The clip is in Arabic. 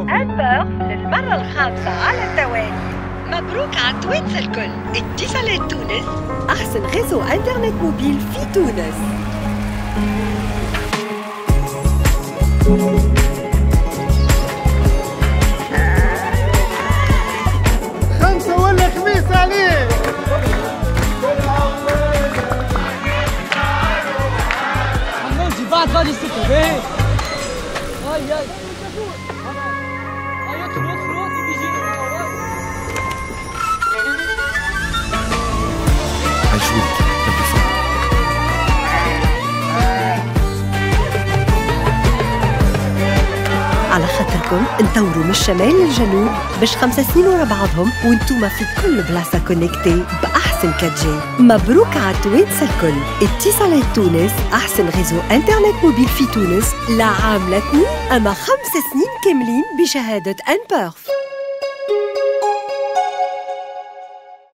أنبرف للمرة الخامسة على التوالي. مبروك على توينز الكل. اتصالات تونس أحسن غزو إنترنت موبيل في تونس. خمسة ولا خميس عليه. عمودي بعد غادي ستة باهي. هاي هاي ادخل بيجي عجبك على خاطركم نطوروا من الشمال للجنوب باش 5 سنين ورا بعضهم وانتوما في كل بلاصة كونكتي بأحسن 4G. مبروك على توينس الكل. اتصالات تونس أحسن غزو إنترنت موبيل في تونس لعام لا تنين أما 5 سنين كاملين بشهادة أنبرف.